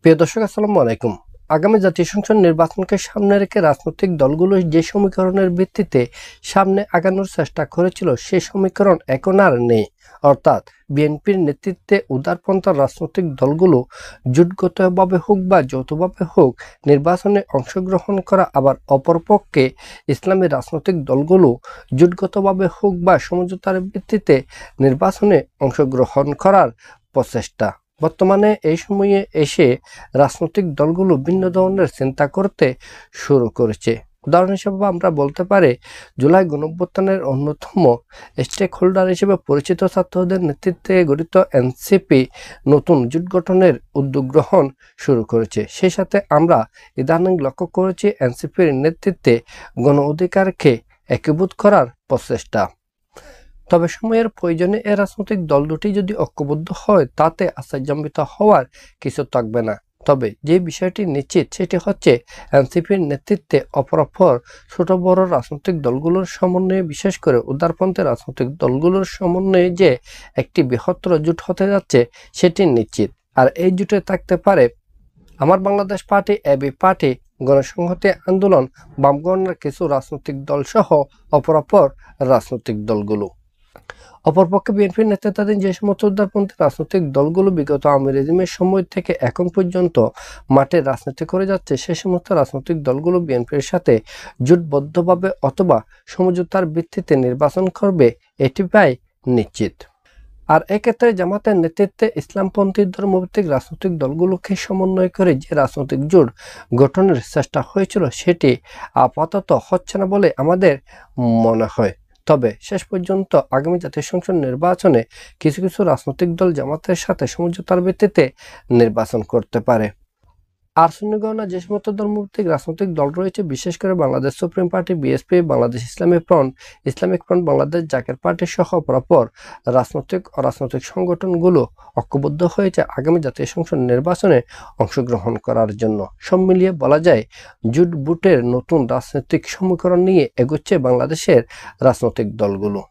প্রিয় দর্শক, আসসালামু আলাইকুম। আগামী জাতীয় সংসদ নির্বাচনকে সামনে রেখে রাজনৈতিক দলগুলো যে সমীকরণের ভিত্তিতে সামনে আগানোর চেষ্টা করেছিল, সেই সমীকরণ এখন আর নেই। অর্থাৎ বিএনপির নেতৃত্বে উদারপন্থা রাজনৈতিক দলগুলো জোটগতভাবে হোক বা যৌথভাবে হোক নির্বাচনে অংশগ্রহণ করা, আবার অপরপক্ষে ইসলামী রাজনৈতিক দলগুলো জোটগতভাবে হোক বা সমঝোতার ভিত্তিতে নির্বাচনে অংশগ্রহণ করার প্রচেষ্টা। বর্তমানে এই সময়ে এসে রাজনৈতিক দলগুলো ভিন্ন ধরনের চিন্তা করতে শুরু করেছে। উদাহরণ হিসেবে আমরা বলতে পারি, জুলাই গণঅভ্যুত্থানের অন্যতম স্টেক হোল্ডার হিসেবে পরিচিত ছাত্রদের নেতৃত্বে গঠিত এনসিপি নতুন জোট গঠনের উদ্যোগ গ্রহণ শুরু করেছে। সেই সাথে আমরা ইদানিং লক্ষ্য করেছি এনসিপির নেতৃত্বে গণ অধিকারকে একীভূত করার প্রচেষ্টা। তবে সময়ের প্রয়োজনে এ রাজনৈতিক দল দুটি যদি ঐক্যবদ্ধ হয়, তাতে আশ্চর্যান্বিত হওয়ার কিছু থাকবে না। তবে যে বিষয়টি নিশ্চিত, সেটি হচ্ছে এনসিপির নেতৃত্বে অপরাপর ছোট বড় রাজনৈতিক দলগুলোর সমন্বয়ে, বিশেষ করে উদারপন্থী রাজনৈতিক দলগুলোর সমন্বয়ে যে একটি বৃহত্তর জোট হতে যাচ্ছে, সেটি নিশ্চিত। আর এই জোটে থাকতে পারে আমার বাংলাদেশ পার্টি, এবি পার্টি, গণসংহতি আন্দোলন, বামগণের কিছু রাজনৈতিক দল সহ অপরাপর রাজনৈতিক দলগুলো। অপরপক্ষে বিএনপির নেতৃত্বাধীন যে সমস্ত উদারপন্থী রাজনৈতিক দলগুলো বিগত আওয়ামী রেজিমের সময় থেকে এখন পর্যন্ত মাঠে রাজনীতি করে যাচ্ছে, সে সমস্ত রাজনৈতিক দলগুলো বিএনপির সাথে জোটবদ্ধভাবে অথবা সমঝোতার ভিত্তিতে নির্বাচন করবে, এটি প্রায় নিশ্চিত। আর এক্ষেত্রে জামাতের নেতৃত্বে ইসলামপন্থী ধর্মভিত্তিক রাজনৈতিক দলগুলোকে সমন্বয় করে যে রাজনৈতিক জোট গঠনের চেষ্টা হয়েছিল, সেটি আপাতত হচ্ছে না বলে আমাদের মনে হয়। তবে শেষ পর্যন্ত আগামী জাতীয় সংসদ নির্বাচনে কিছু কিছু রাজনৈতিক দল জামাতের সাথে সমঝোতার ভিত্তিতে নির্বাচন করতে পারে। আর সুন্নিগণনা যে সমস্ত ধর্মভিত্তিক রাজনৈতিক দল রয়েছে, বিশেষ করে Bangladesh supreme party, BSP, Bangladesh Islamic front, Bangladesh Zaker party সহ পরপর রাজনৈতিক সংগঠনগুলো ঐক্যবদ্ধ হয়েছে আগামী জাতীয় সংসদ নির্বাচনে অংশগ্রহণ করার জন্য। সব মিলিয়ে বলা যায়, জোট বুটের নতুন রাজনৈতিক সমীকরণ নিয়ে এগোচ্ছে বাংলাদেশের রাজনৈতিক দলগুলো।